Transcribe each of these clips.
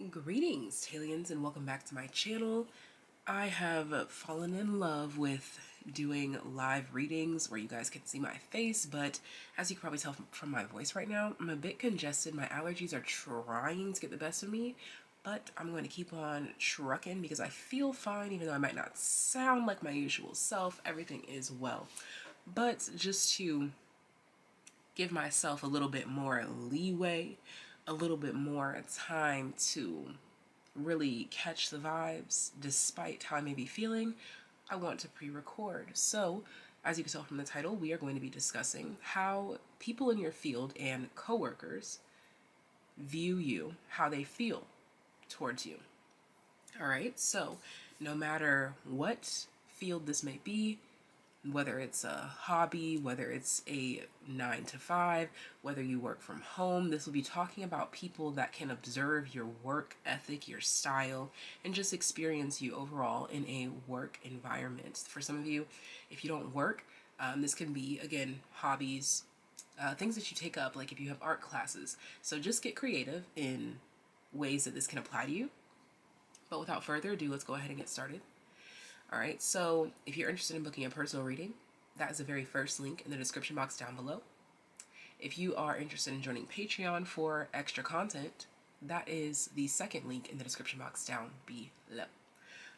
Greetings, TAYliens, and welcome back to my channel. I have fallen in love with doing live readings where you guys can see my face, but as you can probably tell from my voice right now, I'm a bit congested. My allergies are trying to get the best of me, but I'm going to keep on trucking because I feel fine, even though I might not sound like my usual self. Everything is well. But just to give myself a little bit more leeway, a little bit more time to really catch the vibes despite how I may be feeling, I want to pre-record. So, as you can tell from the title, we are going to be discussing how people in your field and coworkers view you, how they feel towards you. All right, so no matter what field this may be, whether it's a hobby, whether it's a 9-to-5, whether you work from home, this will be talking about people that can observe your work ethic, your style, and just experience you overall in a work environment. For some of you, if you don't work, this can be, again, hobbies, things that you take up, like if you have art classes. So just get creative in ways that this can apply to you. But without further ado, let's go ahead and get started. All right, so if you're interested in booking a personal reading, that is the very first link in the description box down below. If you are interested in joining Patreon for extra content, that is the second link in the description box down below.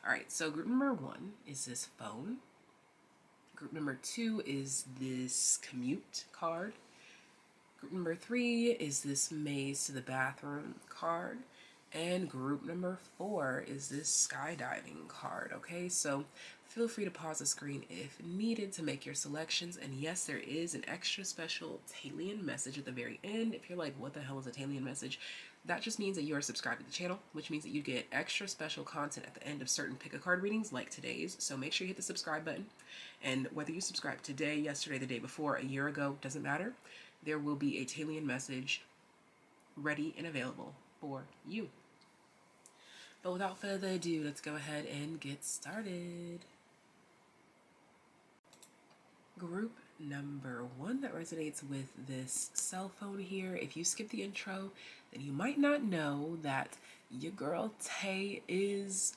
All right, so group number 1 is this phone. Group number 2 is this commute card. Group number 3 is this maze to the bathroom card. And group number 4 is this skydiving card, okay? So feel free to pause the screen if needed to make your selections. And yes, there is an extra special TAYlien message at the very end. If you're like, what the hell is a TAYlien message? That just means that you are subscribed to the channel, which means that you get extra special content at the end of certain pick-a-card readings like today's. So make sure you hit the subscribe button. And whether you subscribe today, yesterday, the day before, a year ago, doesn't matter. There will be a TAYlien message ready and available for you. But without further ado, let's go ahead and get started. Group number 1 that resonates with this cell phone here. If you skip the intro, then you might not know that your girl Tay is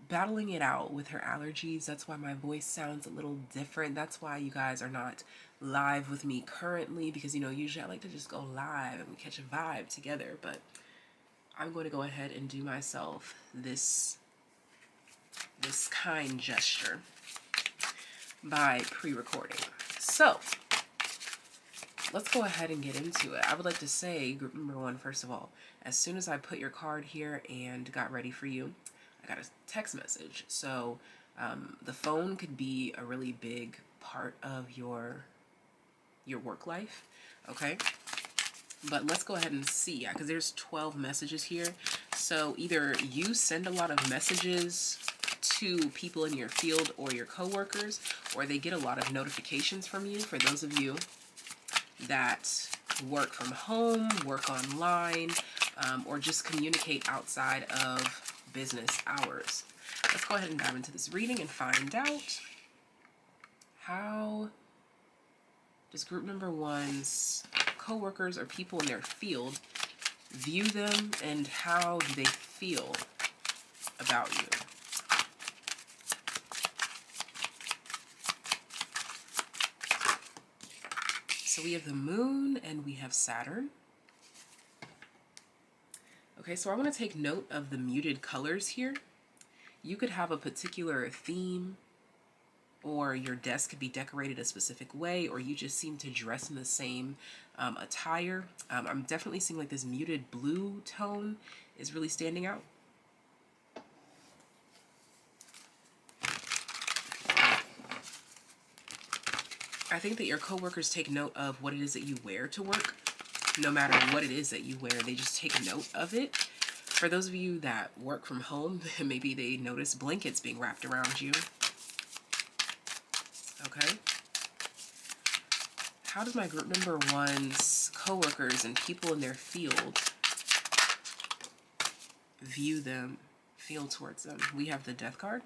battling it out with her allergies. That's why my voice sounds a little different. That's why you guys are not live with me currently, because, you know, usually I like to just go live and we catch a vibe together, but I'm going to go ahead and do myself this kind gesture by pre-recording. So let's go ahead and get into it. I would like to say, group number 1, first of all, as soon as I put your card here and got ready for you, I got a text message. So the phone could be a really big part of your work life, okay? But let's go ahead and see, because there's 12 messages here. So either you send a lot of messages to people in your field or your coworkers, or they get a lot of notifications from you. For those of you that work from home, work online, or just communicate outside of business hours. Let's go ahead and dive into this reading and find out how does group number 1's coworkers or people in their field view them, and how do they feel about you? So we have the moon and we have Saturn. Okay, so I want to take note of the muted colors here. You could have a particular theme, or your desk could be decorated a specific way, or you just seem to dress in the same attire. I'm definitely seeing like this muted blue tone is really standing out. I think that your coworkers take note of what it is that you wear to work. No matter what it is that you wear, they just take note of it. For those of you that work from home, maybe they notice blankets being wrapped around you. Okay. How does my group number 1's coworkers and people in their field view them, feel towards them? We have the Death card.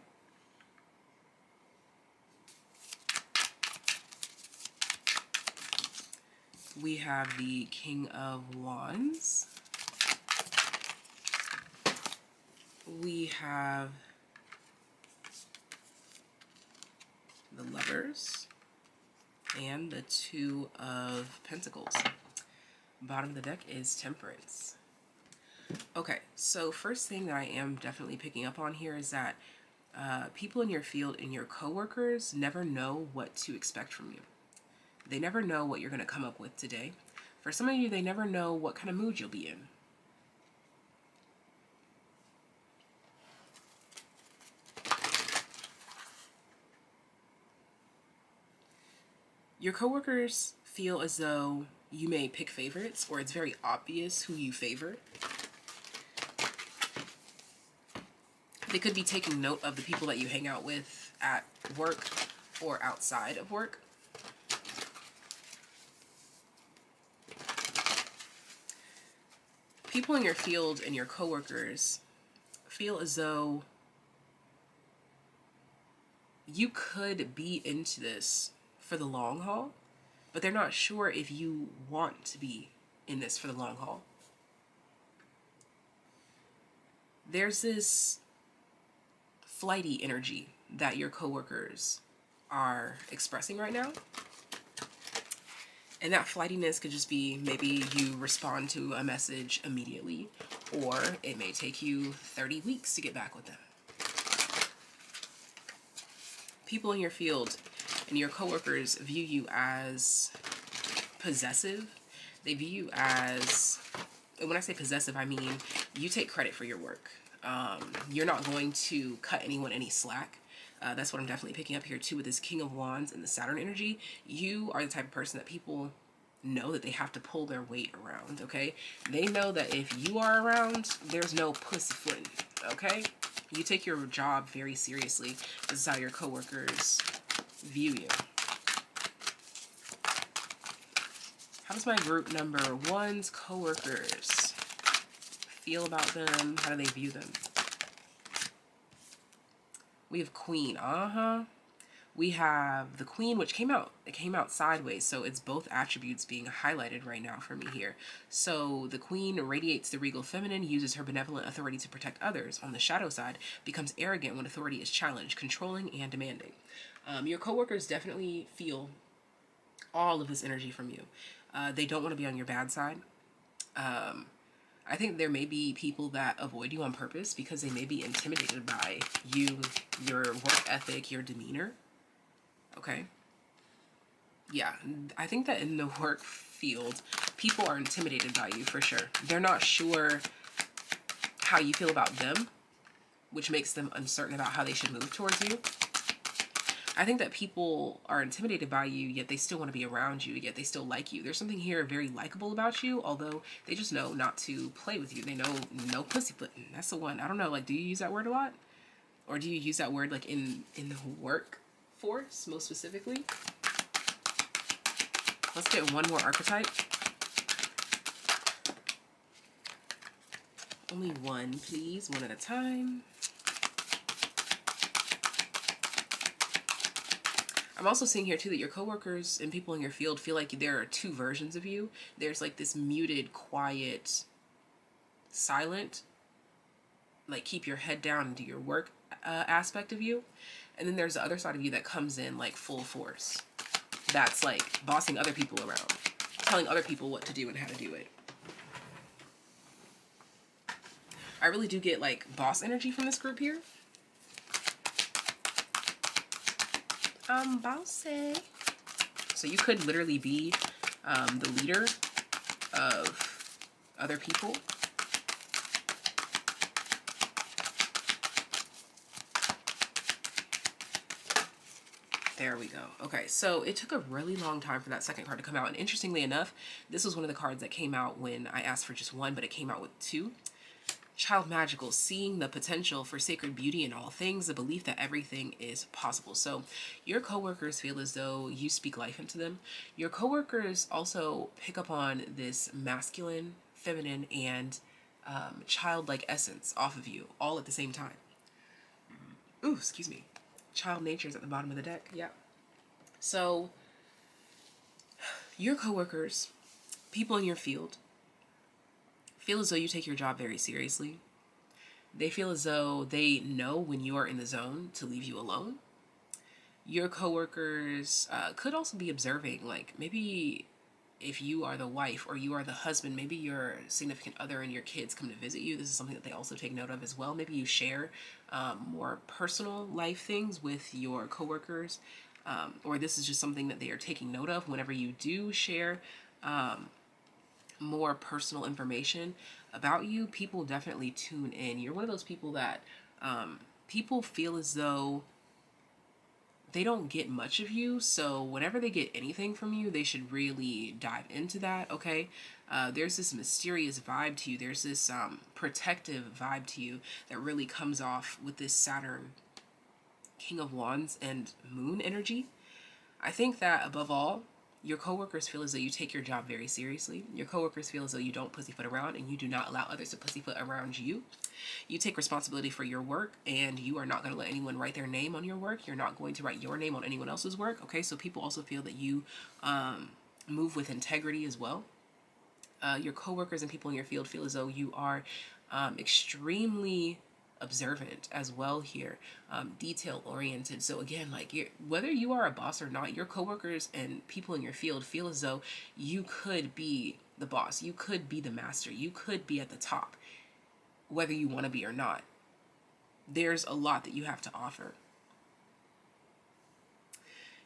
We have the King of Wands. we have the Lovers and the Two of Pentacles. Bottom of the deck is Temperance. Okay, so first thing that I am definitely picking up on here is that people in your field and your coworkers never know what to expect from you. They never know what you're going to come up with today. For some of you, they never know what kind of mood you'll be in. Your coworkers feel as though you may pick favorites, or it's very obvious who you favor. They could be taking note of the people that you hang out with at work or outside of work. People in your field and your coworkers feel as though you could be into this for the long haul, but they're not sure if you want to be in this for the long haul. There's this flighty energy that your coworkers are expressing right now. And that flightiness could just be maybe you respond to a message immediately, or it may take you 30 weeks to get back with them. People in your field and your coworkers view you as possessive. They view you as, and when I say possessive, I mean you take credit for your work. You're not going to cut anyone any slack. That's what I'm definitely picking up here too with this King of Wands and the Saturn energy. You are the type of person that people know that they have to pull their weight around, okay? They know that if you are around, there's no pussyfooting, okay? You take your job very seriously. This is how your coworkers view you. How does my group number one's coworkers feel about them? How do they view them? We have Queen. We have the Queen, which came out. It came out sideways, so it's both attributes being highlighted right now for me here. So the Queen radiates the regal feminine, uses her benevolent authority to protect others. On the shadow side, becomes arrogant when authority is challenged, controlling and demanding. Your coworkers definitely feel all of this energy from you. They don't want to be on your bad side. I think there may be people that avoid you on purpose because they may be intimidated by you, your work ethic, your demeanor. Okay. Yeah, I think that in the work field, people are intimidated by you for sure. They're not sure how you feel about them, which makes them uncertain about how they should move towards you. I think that people are intimidated by you, yet they still want to be around you, yet they still like you. There's something here very likable about you, although they just know not to play with you. They know no pussy footing. That's the one. I don't know, like, do you use that word a lot? Or do you use that word, like, in the workforce, most specifically? Let's get one more archetype. Only one, please. One at a time. I'm also seeing here too that your coworkers and people in your field feel like there are two versions of you. There's like this muted, quiet, silent, like keep your head down and do your work aspect of you. And then there's the other side of you that comes in like full force. That's like bossing other people around, telling other people what to do and how to do it. I really do get like boss energy from this group here. Bossy. So you could literally be the leader of other people. There we go. Okay, so it took a really long time for that second card to come out. And interestingly enough, this was one of the cards that came out when I asked for just one, but it came out with two. Child Magical, seeing the potential for sacred beauty in all things, the belief that everything is possible. So your coworkers feel as though you speak life into them. Your coworkers also pick up on this masculine, feminine, and childlike essence off of you all at the same time. Ooh, excuse me. Child nature's at the bottom of the deck. Yeah. So your coworkers, people in your field, feel as though you take your job very seriously. They feel as though they know when you are in the zone to leave you alone. Your coworkers could also be observing, like maybe if you are the wife or you are the husband, maybe your significant other and your kids come to visit you. This is something that they also take note of as well. Maybe you share more personal life things with your coworkers, or this is just something that they are taking note of whenever you do share more personal information about you. People definitely tune in. You're one of those people that people feel as though they don't get much of you, so whenever they get anything from you, they should really dive into that, okay? There's this mysterious vibe to you. There's this protective vibe to you that really comes off with this Saturn, King of Wands, and Moon energy. I think that above all, your coworkers feel as though you take your job very seriously. Your coworkers feel as though you don't pussyfoot around and you do not allow others to pussyfoot around you. You take responsibility for your work and you are not going to let anyone write their name on your work. You're not going to write your name on anyone else's work. Okay, so people also feel that you move with integrity as well. Your coworkers and people in your field feel as though you are extremely observant as well here, detail oriented. So again, like whether you are a boss or not, your coworkers and people in your field feel as though you could be the boss, you could be the master, you could be at the top, whether you want to be or not. There's a lot that you have to offer.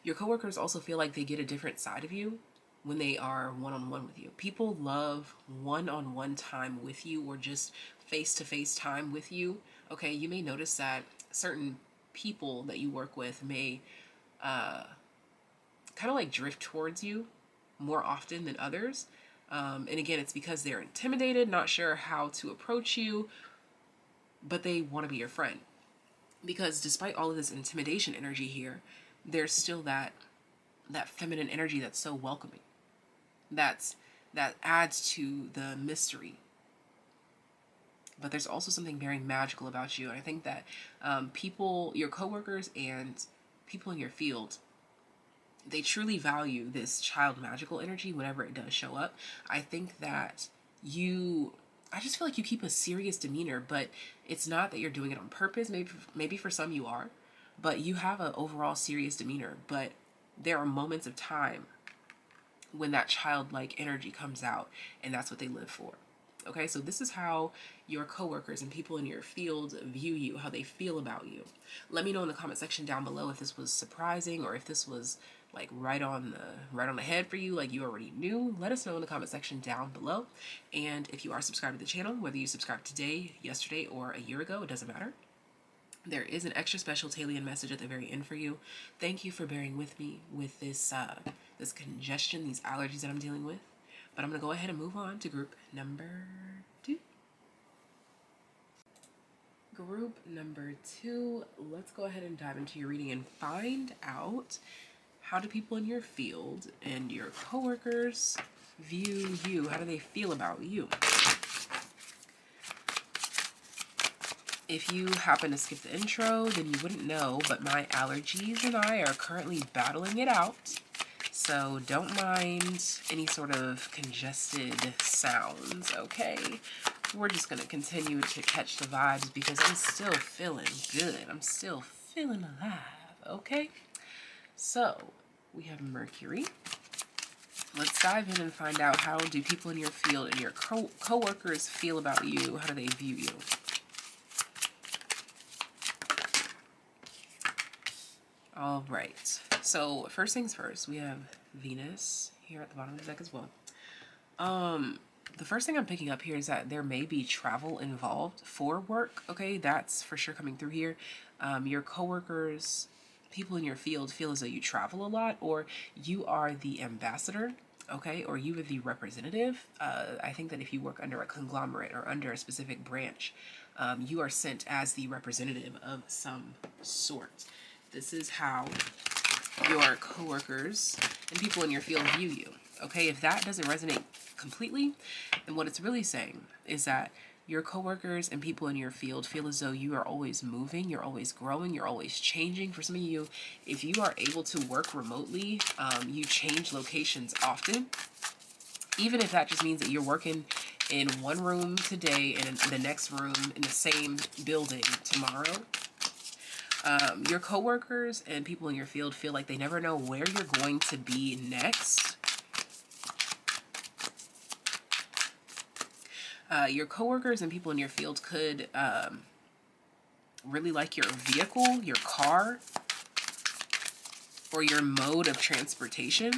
Your coworkers also feel like they get a different side of you when they are one-on-one with you. People love one-on-one time with you, or just face-to-face time with you. Okay, you may notice that certain people that you work with may kind of like drift towards you more often than others. And again, it's because they're intimidated, not sure how to approach you, but they want to be your friend. Because despite all of this intimidation energy here, there's still that feminine energy that's so welcoming. That adds to the mystery. But there's also something very magical about you. And I think that people, your coworkers and people in your field, they truly value this child magical energy whenever it does show up. I think that I just feel like you keep a serious demeanor, but it's not that you're doing it on purpose. Maybe for some you are, but you have an overall serious demeanor. But there are moments of time when that childlike energy comes out, and that's what they live for. Okay, so this is how your coworkers and people in your field view you, how they feel about you. Let me know in the comment section down below if this was surprising or if this was like right on the head for you, like you already knew. Let us know in the comment section down below. And if you are subscribed to the channel, whether you subscribed today, yesterday, or a year ago, it doesn't matter. There is an extra special TAYlien message at the very end for you. Thank you for bearing with me with this this congestion, these allergies that I'm dealing with. But I'm going to go ahead and move on to group number 2. Group number 2, let's go ahead and dive into your reading and find out how do people in your field and your coworkers view you? How do they feel about you? If you happen to skip the intro, then you wouldn't know, but my allergies and I are currently battling it out. So don't mind any sort of congested sounds, okay? We're just going to continue to catch the vibes because I'm still feeling good. I'm still feeling alive, okay? So, we have Mercury. Let's dive in and find out how do people in your field and your coworkers feel about you? How do they view you? All right. So first things first, we have Venus here at the bottom of the deck as well. The first thing I'm picking up here is that there may be travel involved for work. Okay, that's for sure coming through here. Your coworkers, people in your field feel as though you travel a lot, or you are the ambassador. Okay, or you are the representative. I think that if you work under a conglomerate or under a specific branch, you are sent as the representative of some sort. This is how your coworkers and people in your field view you. Okay, if that doesn't resonate completely, then what it's really saying is that your coworkers and people in your field feel as though you are always moving, you're always growing, you're always changing. For some of you, if you are able to work remotely, you change locations often. Even if that just means that you're working in one room today and in the next room in the same building tomorrow. Your coworkers and people in your field feel like they never know where you're going to be next. Your coworkers and people in your field could really like your vehicle, your car, or your mode of transportation,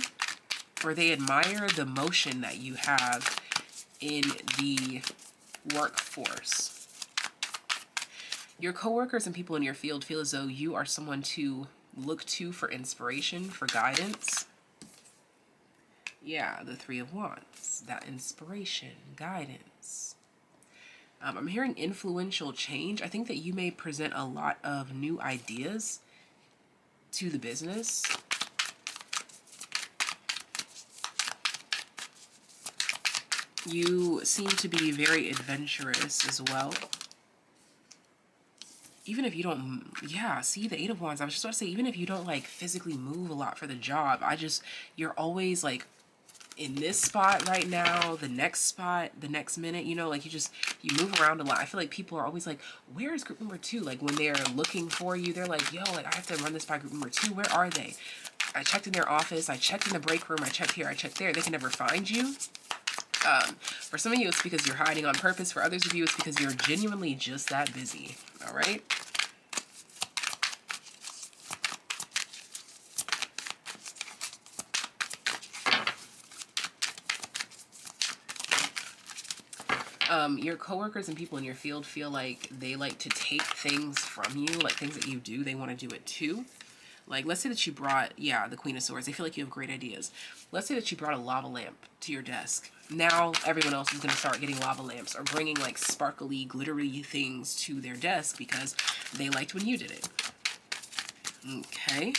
or they admire the motion that you have in the workforce. Your coworkers and people in your field feel as though you are someone to look to for inspiration, for guidance. Yeah, the Three of Wands, that inspiration, guidance. I'm hearing influential change. I think that you may present a lot of new ideas to the business. You seem to be very adventurous as well. Even if you don't, yeah, see the Eight of Wands. I was just about to say, even if you don't like physically move a lot for the job, you're always like in this spot right now, the next spot, the next minute, you know, like you move around a lot. I feel like people are always like, where is group number 2? Like when they're looking for you, they're like, yo, like I have to run this by group number 2. Where are they? I checked in their office. I checked in the break room. I checked here. I checked there. They can never find you. For some of you, it's because you're hiding on purpose. For others of you, it's because you're genuinely just that busy. All right. Your coworkers and people in your field feel like they like to take things from you, like things that you do, they want to do it too. Like, let's say that you brought, yeah, the Queen of Swords. They feel like you have great ideas. Let's say that you brought a lava lamp to your desk. Now everyone else is going to start getting lava lamps or bringing like sparkly, glittery things to their desk because they liked when you did it. Okay.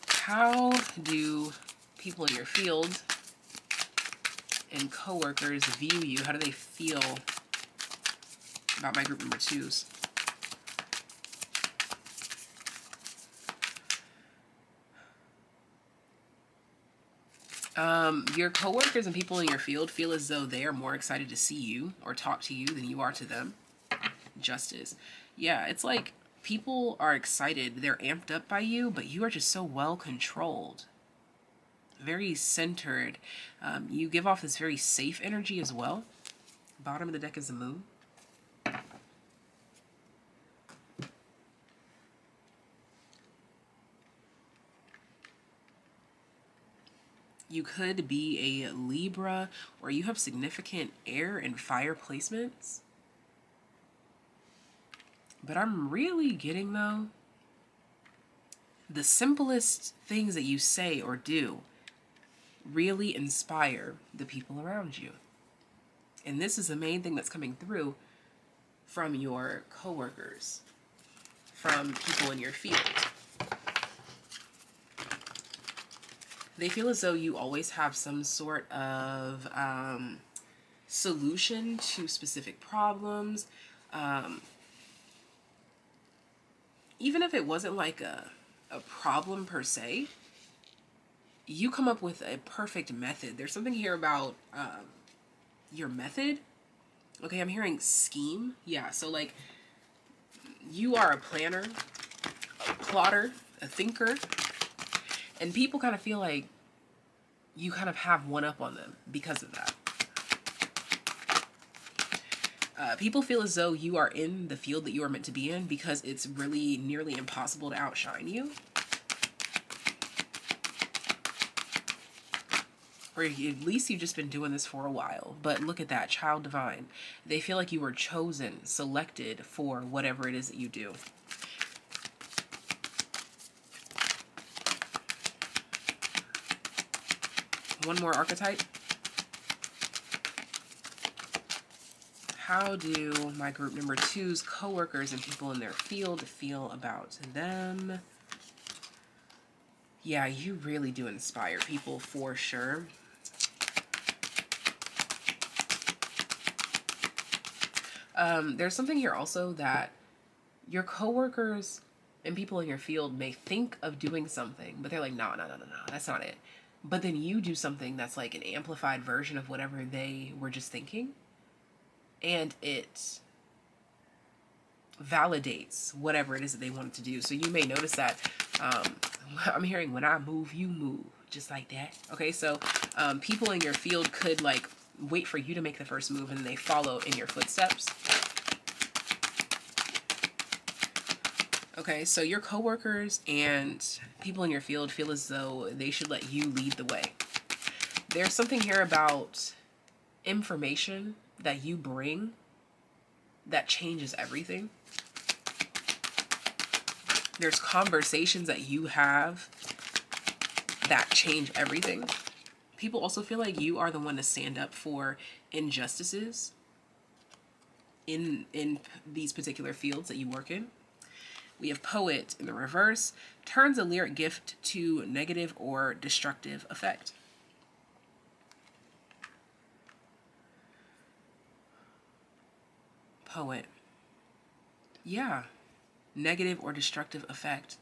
How do people in your field and coworkers view you? How do they feel about my group number 2s? Your coworkers and people in your field feel as though they are more excited to see you or talk to you than you are to them. Justice. Yeah, it's like people are excited. They're amped up by you, but you are just so well controlled. Very centered. You give off this very safe energy as well. Bottom of the deck is the Moon. You could be a Libra, or you have significant air and fire placements. But I'm really getting, though, the simplest things that you say or do really inspire the people around you. And this is the main thing that's coming through from your coworkers, from people in your field. They feel as though you always have some sort of solution to specific problems. Even if it wasn't like a problem per se, you come up with a perfect method. There's something here about your method. Okay, I'm hearing scheme. Yeah, so like you are a planner, a plotter, a thinker. And people kind of feel like you kind of have one up on them because of that. People feel as though you are in the field that you are meant to be in because it's really nearly impossible to outshine you. Or at least you've just been doing this for a while. But look at that, child divine. They feel like you were chosen, selected for whatever it is that you do. One more archetype. How do my group number 2's coworkers and people in their field feel about them? Yeah, you really do inspire people for sure. There's something here also that your coworkers and people in your field may think of doing something, but they're like, no, that's not it. but then you do something that's like an amplified version of whatever they were just thinking, and it validates whatever it is that they wanted to do. So you may notice that I'm hearing, when I move, you move, just like that. Okay, so people in your field could like wait for you to make the first move, and they follow in your footsteps. Okay, so your coworkers and people in your field feel as though they should let you lead the way. There's something here about information that you bring that changes everything. There's conversations that you have that change everything. People also feel like you are the one to stand up for injustices in these particular fields that you work in. We have poet in the reverse, turns a lyric gift to negative or destructive effect. Poet. Yeah. Negative or destructive effect.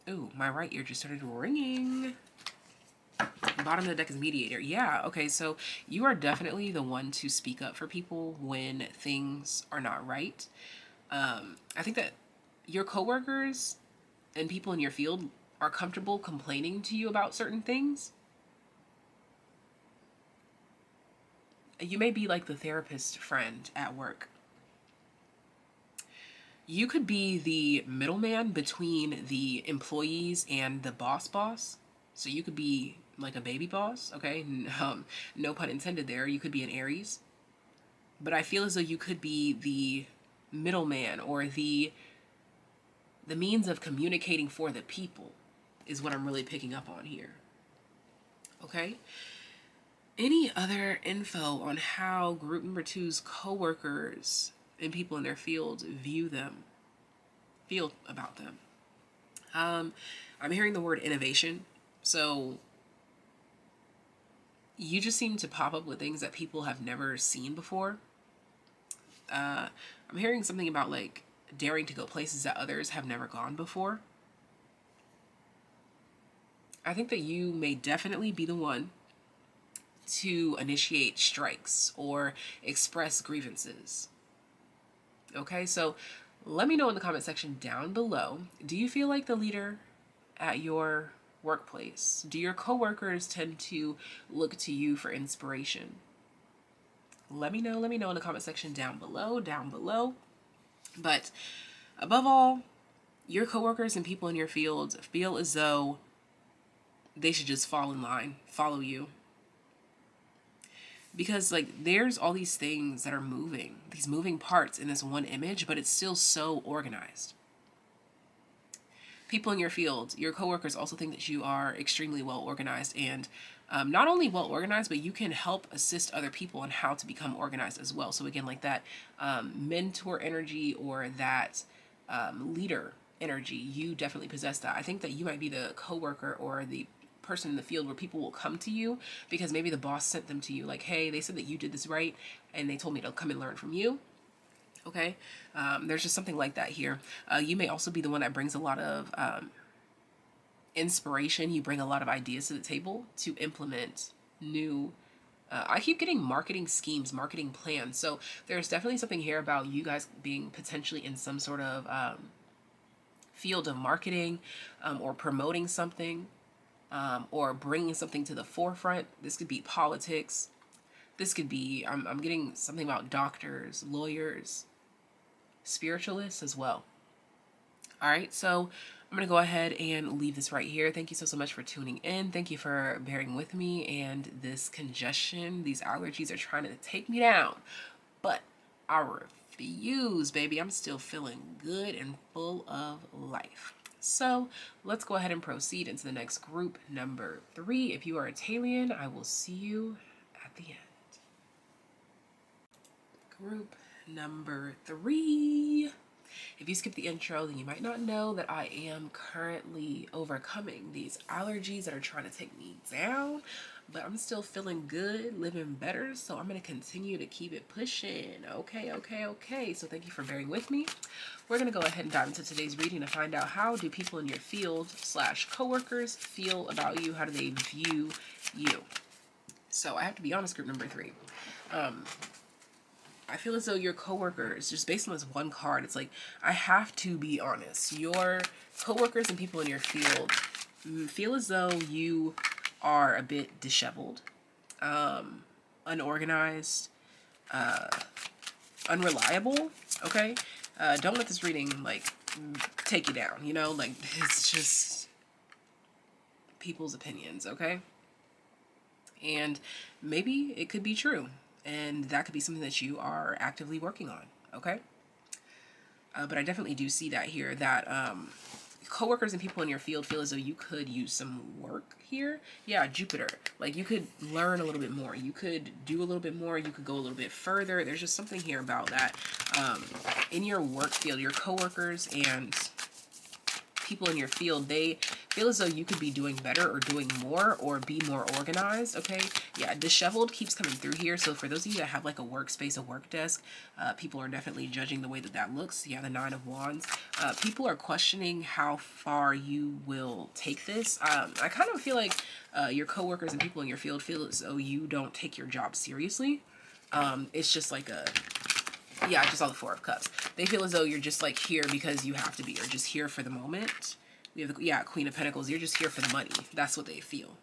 Ooh, my right ear just started ringing. Bottom of the deck is mediator. Yeah, okay, so you are definitely the one to speak up for people when things are not right. I think that your coworkers and people in your field are comfortable complaining to you about certain things. You may be like the therapist friend at work. You could be the middleman between the employees and the boss. So you could be like a baby boss, okay? No pun intended there. You could be an Aries. But I feel as though you could be the middleman, or the means of communicating for the people, is what I'm really picking up on here. Okay? Any other info on how group number 2's coworkers and people in their field feel about them? I'm hearing the word innovation. So you just seem to pop up with things that people have never seen before. I'm hearing something about like daring to go places that others have never gone before. I think that you may definitely be the one to initiate strikes or express grievances. Okay, so let me know in the comment section down below. Do you feel like the leader at your workplace? Do your coworkers tend to look to you for inspiration? Let me know in the comment section down below. But above all, your coworkers and people in your field feel as though they should just fall in line, follow you. Because like there's all these things that are moving, these moving parts in this one image, but it's still so organized. People in your field, your coworkers also think that you are extremely well organized, and not only well organized, but you can help assist other people on how to become organized as well. So again, like that mentor energy or that leader energy, you definitely possess that. I think that you might be the coworker or the person in the field where people will come to you because maybe the boss sent them to you like, hey, they said that you did this right and they told me to come and learn from you. Okay, there's just something like that here. You may also be the one that brings a lot of inspiration. You bring a lot of ideas to the table to implement new I keep getting marketing schemes, marketing plans. So there's definitely something here about you guys being potentially in some sort of field of marketing or promoting something or bringing something to the forefront. This could be politics. This could be, I'm getting something about doctors, lawyers, spiritualists as well. All right, so I'm going to go ahead and leave this right here. Thank you so much for tuning in. Thank you for bearing with me and this congestion. These allergies are trying to take me down, but I refuse, baby. I'm still feeling good and full of life. So let's go ahead and proceed into the next group, number 3. If you are a TAYlien, I will see you at the end. Group number 3. If you skip the intro, then you might not know that I am currently overcoming these allergies that are trying to take me down. but I'm still feeling good, living better, so I'm going to continue to keep it pushing. Okay. So thank you for bearing with me. We're going to go ahead and dive into today's reading to find out, how do people in your field / coworkers feel about you? How do they view you? So I have to be honest, group number 3. I feel as though your coworkers, just based on this one card, it's like, I have to be honest. Your coworkers and people in your field feel as though you are a bit disheveled, unorganized, unreliable, okay? Don't let this reading, like, take you down, you know? Like, it's just people's opinions, okay? And maybe it could be true. And that could be something that you are actively working on, okay? But I definitely do see that here, that coworkers and people in your field feel as though you could use some work here. Yeah, Jupiter. Like, you could learn a little bit more. You could do a little bit more. You could go a little bit further. There's just something here about that. In your work field, your coworkers and people in your field, they feel as though you could be doing better or doing more or be more organized, okay? Yeah, disheveled keeps coming through here. So for those of you that have like a workspace, a work desk, people are definitely judging the way that that looks. Yeah, the 9 of Wands. People are questioning how far you will take this. I kind of feel like your coworkers and people in your field feel as though you don't take your job seriously. It's just like a... Yeah, I just saw the 4 of Cups. They feel as though you're just like here because you have to be, or just here for the moment. We have the, yeah, Queen of Pentacles. You're just here for the money. That's what they feel.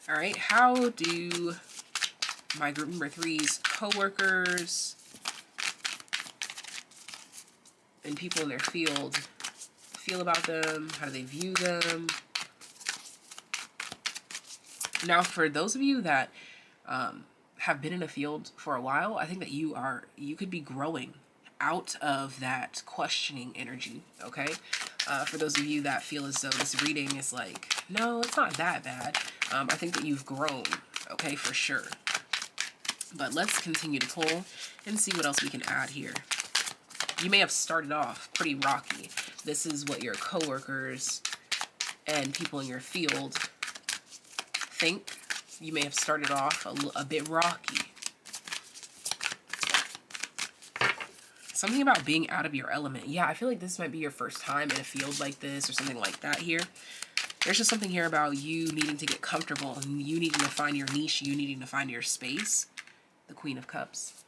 All right, how do my group number 3's coworkers and people in their field feel about them? How do they view them? Now, for those of you that have been in a field for a while, I think that you could be growing out of that questioning energy, okay? For those of you that feel as though this reading is like, no, it's not that bad, I think that you've grown, okay, for sure. But let's continue to pull and see what else we can add here. You may have started off pretty rocky. This is what your coworkers and people in your field think. You may have started off a bit rocky. Something about being out of your element. Yeah, I feel like this might be your first time in a field like this or something like that here. There's just something here about you needing to get comfortable and you needing to find your niche, you needing to find your space. The Queen of Cups.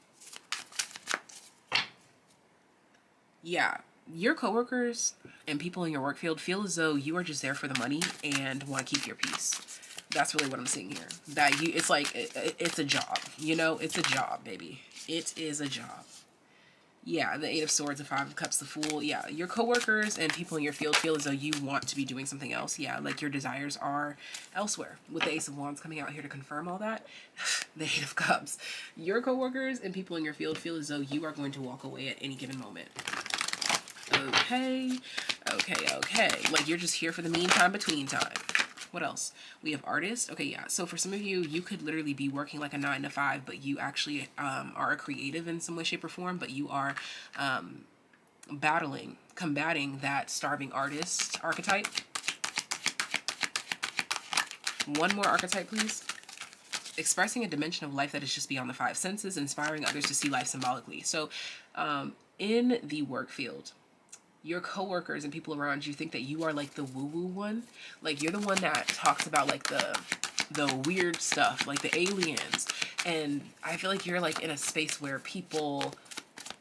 Yeah, your coworkers and people in your work field feel as though you are just there for the money and want to keep your peace. That's really what I'm seeing here. That you, it's like, it's a job, you know, it's a job, baby. It is a job. Yeah, the 8 of Swords, the 5 of Cups, the Fool. Yeah, your coworkers and people in your field feel as though you want to be doing something else. Yeah, like your desires are elsewhere. With the Ace of Wands coming out here to confirm all that. The 8 of Cups. Your coworkers and people in your field feel as though you are going to walk away at any given moment. Okay. Like you're just here for the meantime, between time. What else? We have artists. Okay, yeah. So for some of you, you could literally be working like a 9 to 5, but you actually are a creative in some way, shape, or form, but you are combating that starving artist archetype. One more archetype, please. Expressing a dimension of life that is just beyond the 5 senses, inspiring others to see life symbolically. So in the work field, your coworkers and people around you think that you are like the woo-woo one. Like you're the one that talks about like the weird stuff, like the aliens. And I feel like you're like in a space where people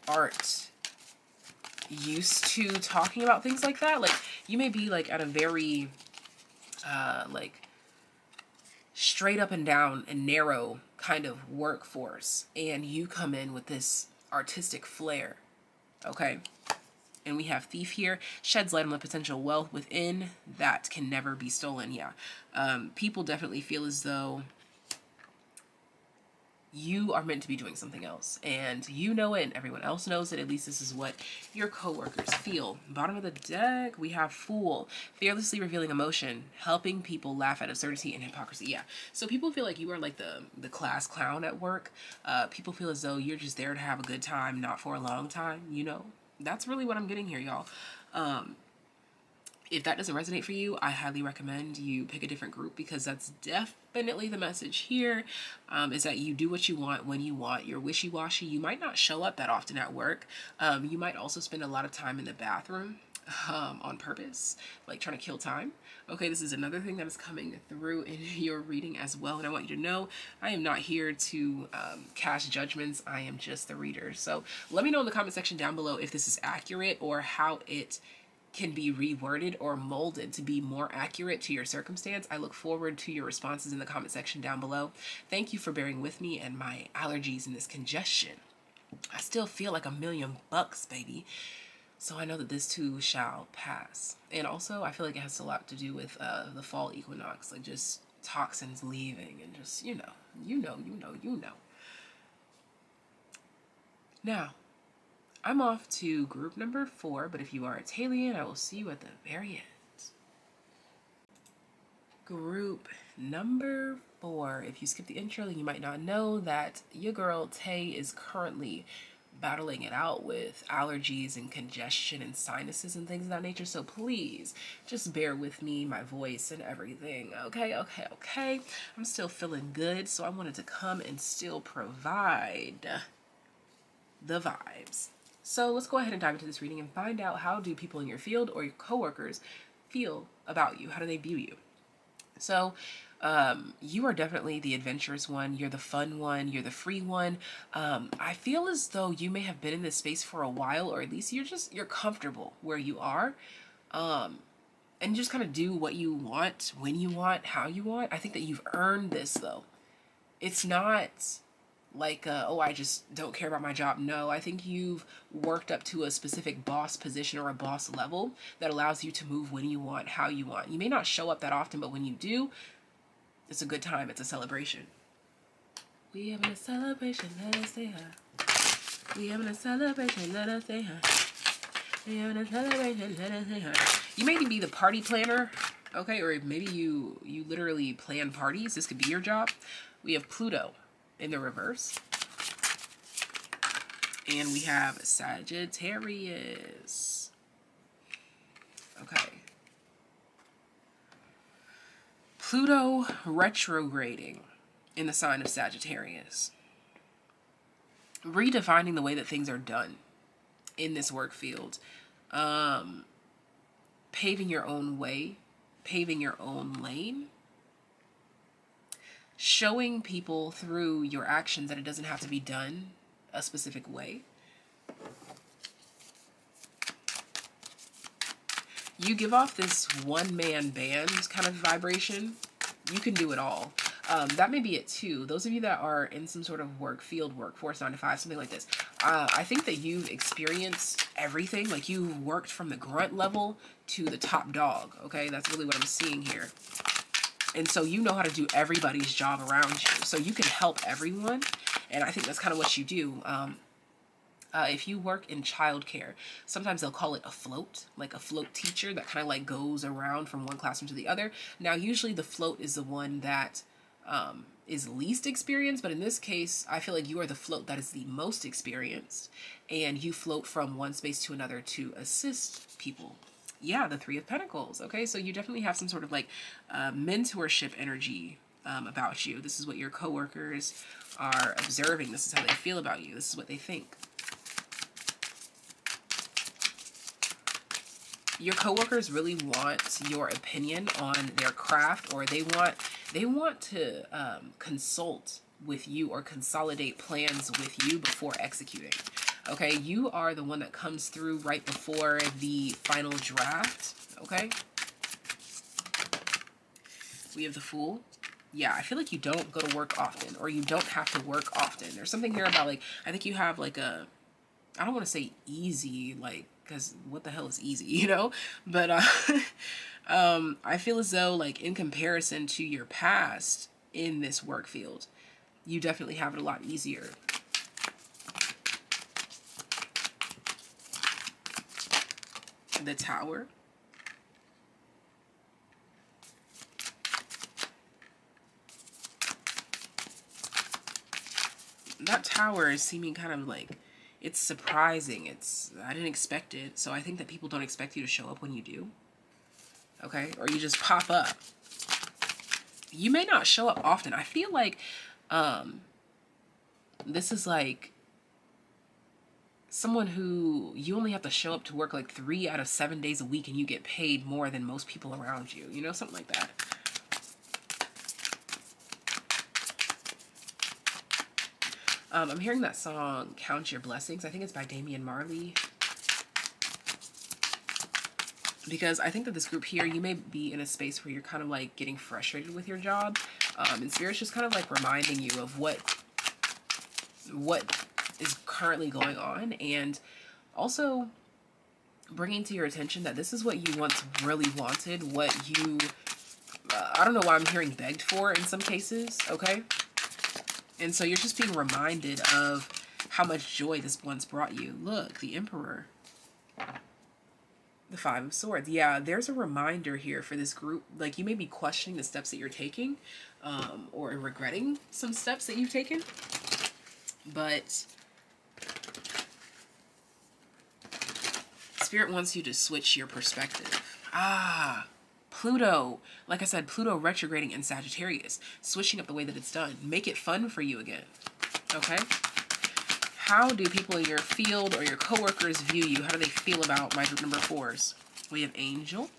aren't used to talking about things like that. Like you may be like at a very like straight up and down and narrow kind of workforce, and you come in with this artistic flair, okay? And we have Thief here. Sheds light on the potential wealth within that can never be stolen. Yeah. People definitely feel as though you are meant to be doing something else. And you know it and everyone else knows it. At least this is what your coworkers feel. Bottom of the deck, we have Fool. Fearlessly revealing emotion. Helping people laugh at absurdity and hypocrisy. Yeah. So people feel like you are like the class clown at work. People feel as though you're just there to have a good time, not for a long time, you know? That's really what I'm getting here, y'all. If that doesn't resonate for you, I highly recommend you pick a different group, because that's definitely the message here, is that you do what you want when you want. You're wishy-washy. You might not show up that often at work. You might also spend a lot of time in the bathroom on purpose, like trying to kill time. Okay, this is another thing that is coming through in your reading as well. And I want you to know, I am not here to cast judgments. I am just the reader. So let me know in the comment section down below if this is accurate, or how it can be reworded or molded to be more accurate to your circumstance. I look forward to your responses in the comment section down below. Thank you for bearing with me and my allergies and this congestion. I still feel like $1,000,000, baby. So I know that this too shall pass. And also, I feel like it has a lot to do with the fall equinox, like just toxins leaving and just, you know. Now, I'm off to group number 4, but if you are a Taylien, I will see you at the very end. Group number 4. If you skip the intro, then you might not know that your girl Tay is currently battling it out with allergies and congestion and sinuses and things of that nature. So please just bear with me, my voice and everything. Okay. I'm still feeling good, so I wanted to come and still provide the vibes. So let's go ahead and dive into this reading and find out, how do people in your field or your coworkers feel about you? How do they view you? So you are definitely the adventurous one. You're the fun one. You're the free one. I feel as though you may have been in this space for a while, or at least you're comfortable where you are. And just kind of do what you want, when you want, how you want. I think that you've earned this, though. It's not like, oh, I just don't care about my job. No, I think you've worked up to a specific boss position or a boss level that allows you to move when you want, how you want. You may not show up that often, but when you do, it's a good time. It's a celebration. We having a celebration, let us say hi. We having a celebration, let us say hi. We having a celebration, let us say hi. You may be the party planner, okay? Or maybe you literally plan parties. This could be your job. We have Pluto in the reverse, and we have Sagittarius. Okay, Pluto retrograding in the sign of Sagittarius, redefining the way that things are done in this work field, paving your own way, paving your own lane, showing people through your actions that it doesn't have to be done a specific way. You give off this one-man band kind of vibration. You can do it all. That may be it too. Those of you that are in some sort of work field, workforce, 9 to 5, something like this, I think that you've experienced everything. Like, you've worked from the grunt level to the top dog. Okay, that's really what I'm seeing here. And so you know how to do everybody's job around you. So you can help everyone. And I think that's kind of what you do. If you work in childcare, sometimes they'll call it a float, like a float teacher that kind of like goes around from one classroom to the other. Now, usually the float is the one that is least experienced. But in this case, I feel like you are the float that is the most experienced. And you float from one space to another to assist people. Yeah, the 3 of Pentacles. Okay, so you definitely have some sort of like mentorship energy about you. This is what your coworkers are observing. This is how they feel about you. This is what they think. Your coworkers really want your opinion on their craft, or they want to consult with you or consolidate plans with you before executing. Okay, you are the one that comes through right before the final draft, okay? We have the Fool. Yeah, I feel like you don't go to work often, or you don't have to work often. There's something here about, like, I think you have, like, a, I don't want to say easy, like, because what the hell is easy, you know? But I feel as though, like, in comparison to your past in this work field, you definitely have it a lot easier. The Tower. That Tower is seeming kind of like, it's surprising. I didn't expect it. So I think that people don't expect you to show up when you do. okay? Or you just pop up. You may not show up often. I feel like this is like someone who you only have to show up to work like 3 out of 7 days a week and you get paid more than most people around you. You know, something like that. I'm hearing that song, Count Your Blessings. I think it's by Damian Marley. Because I think that this group here, you may be in a space where you're kind of like getting frustrated with your job. And Spirit's just kind of like reminding you of what is currently going on. And also bringing to your attention that this is what you once really wanted. What you, I don't know why I'm hearing begged for in some cases, okay? And so you're just being reminded of how much joy this once brought you. Look, the Emperor. The Five of Swords. Yeah, there's a reminder here for this group. Like, you may be questioning the steps that you're taking, or regretting some steps that you've taken. But Spirit wants you to switch your perspective. Pluto, like I said, Pluto retrograding in Sagittarius, switching up the way that it's done. Make it fun for you again, okay? How do people in your field or your coworkers view you? How do they feel about my group number 4s? We have Angel,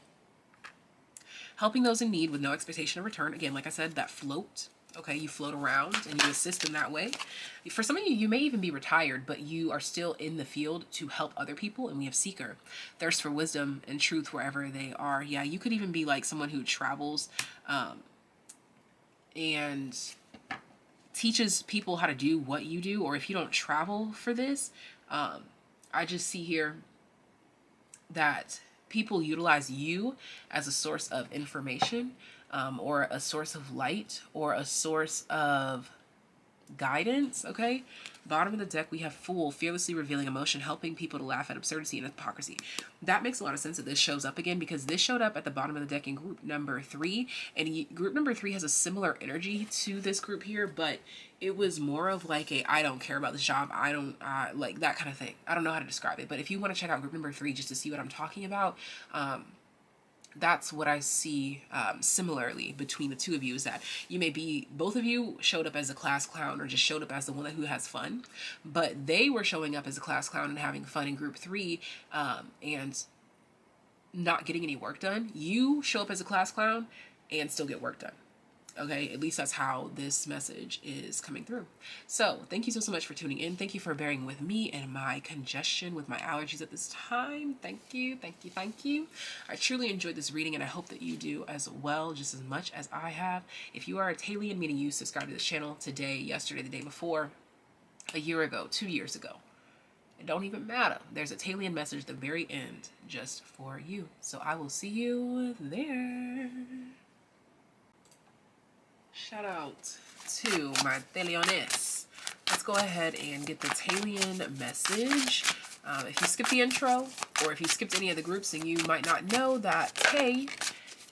helping those in need with no expectation of return. Again, like I said, that float, okay? You float around and you assist in that way. For some of you, you may even be retired, but you are still in the field to help other people. And we have Seeker, thirst for wisdom and truth wherever they are. Yeah, you could even be like someone who travels and teaches people how to do what you do. Or if you don't travel for this, I just see here that people utilize you as a source of information, or a source of light, or a source of guidance, okay? Bottom of the deck, we have Fool, fearlessly revealing emotion, helping people to laugh at absurdity and hypocrisy. That makes a lot of sense that this shows up again, because this showed up at the bottom of the deck in group number 3, and group number 3 has a similar energy to this group here, but it was more of like a, I don't care about this job, I don't, like that kind of thing. I don't know how to describe it, but if you want to check out group number 3 just to see what I'm talking about, that's what I see similarly between the two of you, is that you may be, both of you showed up as a class clown or just showed up as the one who has fun, but they were showing up as a class clown and having fun in group 3 and not getting any work done. You show up as a class clown and still get work done. Okay, at least that's how this message is coming through. So thank you so much for tuning in. Thank you for bearing with me and my congestion with my allergies at this time. Thank you, thank you, thank you. I truly enjoyed this reading, and I hope that you do as well, just as much as I have. If you are a TAYlien, meaning you subscribe to this channel today, yesterday, the day before, a year ago, 2 years ago, it don't even matter. There's a TAYlien message at the very end just for you. So I will see you there. Shout out to my TAYliens. Let's go ahead and get the TAYlien message. If you skipped the intro, or if you skipped any of the groups, and you might not know that Tay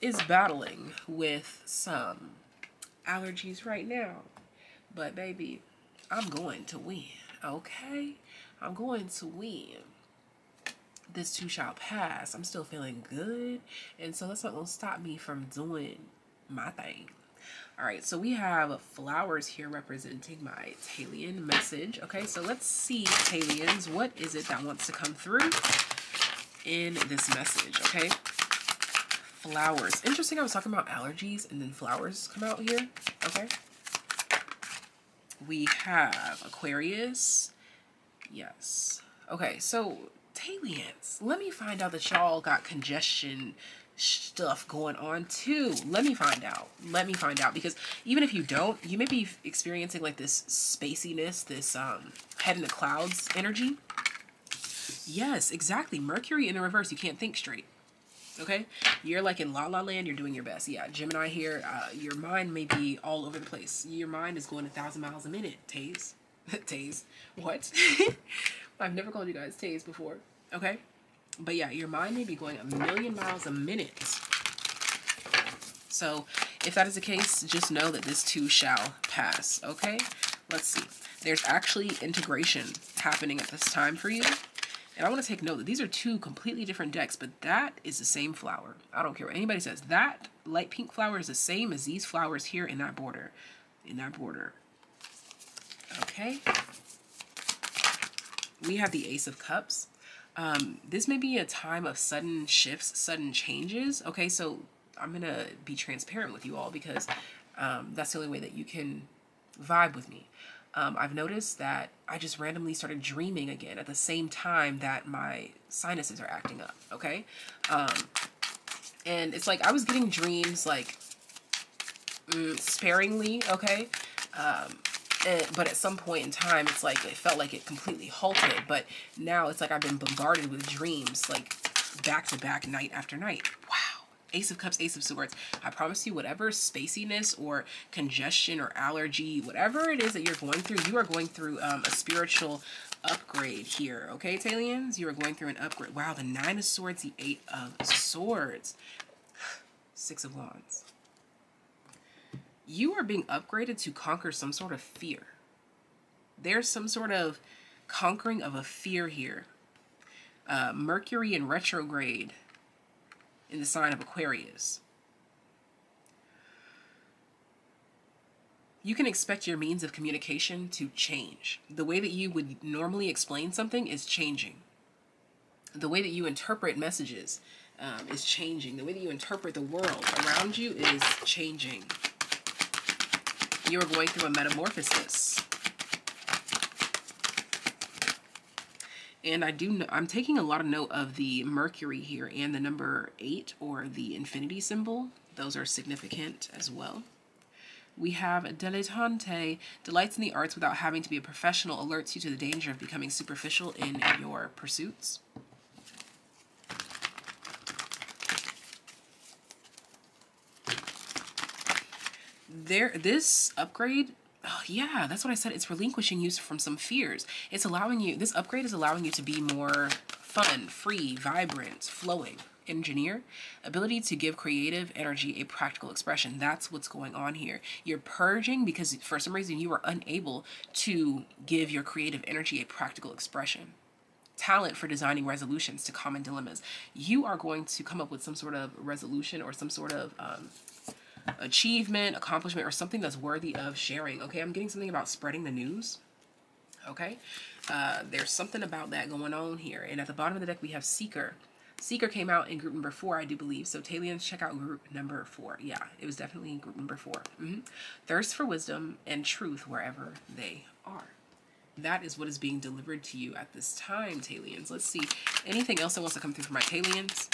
is battling with some allergies right now. But baby, I'm going to win, okay? I'm going to win. This too shall pass. I'm still feeling good, and so that's not going to stop me from doing my thing. All right, so we have flowers here representing my TAYlien message. Okay, so let's see, TAYliens, what is it that wants to come through in this message, okay? Flowers. Interesting, I was talking about allergies, and then flowers come out here, okay? We have Aquarius. Yes. Okay, so TAYliens, let me find out that y'all got congestion stuff going on too. Let me find out, because even if you don't, you may be experiencing like this spaciness, this head in the clouds energy. Yes, exactly. Mercury in the reverse, you can't think straight, okay? You're like in la la land, you're doing your best. Yeah, Gemini here, your mind may be all over the place. Your mind is going 1,000 miles a minute. Tays. Tays. What? I've never called you guys Tays before, okay? But yeah, your mind may be going 1,000,000 miles a minute. So if that is the case, just know that this too shall pass, okay? Let's see. There's actually integration happening at this time for you. And I want to take note that these are two completely different decks, but that is the same flower. I don't care what anybody says. That light pink flower is the same as these flowers here in that border. In that border. Okay. We have the Ace of Cups. This may be a time of sudden shifts, sudden changes. Okay, so I'm going to be transparent with you all because that's the only way that you can vibe with me. I've noticed that I just randomly started dreaming again at the same time that my sinuses are acting up, okay? And it's like I was getting dreams like sparingly, okay? But at some point in time, it's like it felt like it completely halted. But now it's like I've been bombarded with dreams like back to back, night after night. Wow. Ace of Cups, Ace of Swords. I promise you, whatever spaciness or congestion or allergy, whatever it is that you're going through, you are going through a spiritual upgrade here. Okay, TAYliens? You are going through an upgrade. Wow, the Nine of Swords, the Eight of Swords. Six of Wands. You are being upgraded to conquer some sort of fear. There's some sort of conquering of a fear here. Mercury in retrograde in the sign of Aquarius. You can expect your means of communication to change. The way that you would normally explain something is changing. The way that you interpret messages is changing. The way that you interpret the world around you is changing. You are going through a metamorphosis. And I'm taking a lot of note of the Mercury here and the number 8 or the infinity symbol. Those are significant as well. We have dilettante, delights in the arts without having to be a professional, alerts you to the danger of becoming superficial in your pursuits. This upgrade, oh yeah, that's what I said. It's relinquishing you from some fears. It's allowing you, this upgrade is allowing you to be more fun, free, vibrant, flowing. Engineer, ability to give creative energy a practical expression. That's what's going on here. You're purging because for some reason you were unable to give your creative energy a practical expression. Talent for designing resolutions to common dilemmas. You are going to come up with some sort of resolution or some sort of achievement, accomplishment, or something that's worthy of sharing. Okay, I'm getting something about spreading the news. Okay, there's something about that going on here. And at the bottom of the deck we have Seeker. Seeker came out in group number 4, I do believe. So TAYliens, check out group number 4. Yeah, it was definitely in group number 4. Thirst for wisdom and truth wherever they are. That is what is being delivered to you at this time, TAYliens. Let's see. Anything else that wants to come through for my TAYliens?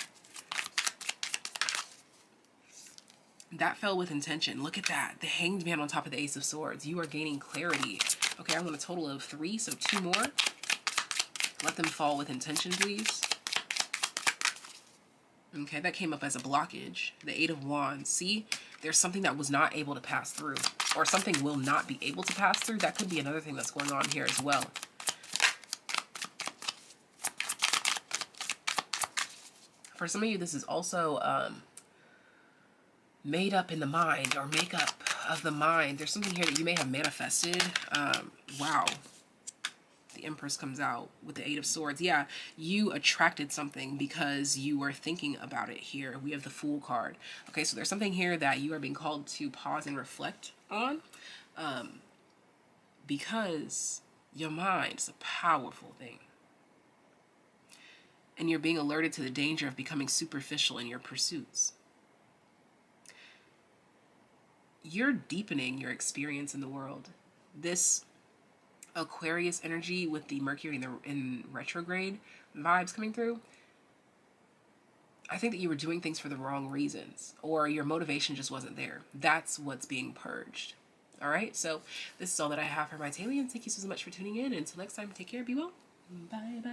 That fell with intention. Look at that. The Hanged Man on top of the Ace of Swords. You are gaining clarity. Okay, I want a total of 3, so 2 more. Let them fall with intention, please. Okay, that came up as a blockage. The Eight of Wands. See, there's something that was not able to pass through. Or something will not be able to pass through. That could be another thing that's going on here as well. For some of you, this is also made up in the mind or makeup of the mind. There's something here that you may have manifested. Wow. The Empress comes out with the Eight of Swords. Yeah, you attracted something because you were thinking about it here. We have the Fool card. Okay, so there's something here that you are being called to pause and reflect on because your mind is a powerful thing. And you're being alerted to the danger of becoming superficial in your pursuits. You're deepening your experience in the world. This Aquarius energy with the Mercury in retrograde vibes coming through, I think that you were doing things for the wrong reasons or your motivation just wasn't there. That's what's being purged. All right, so this is all that I have for my TAYliens. Thank you so much for tuning in. Until next time, take care, be well. Bye bye.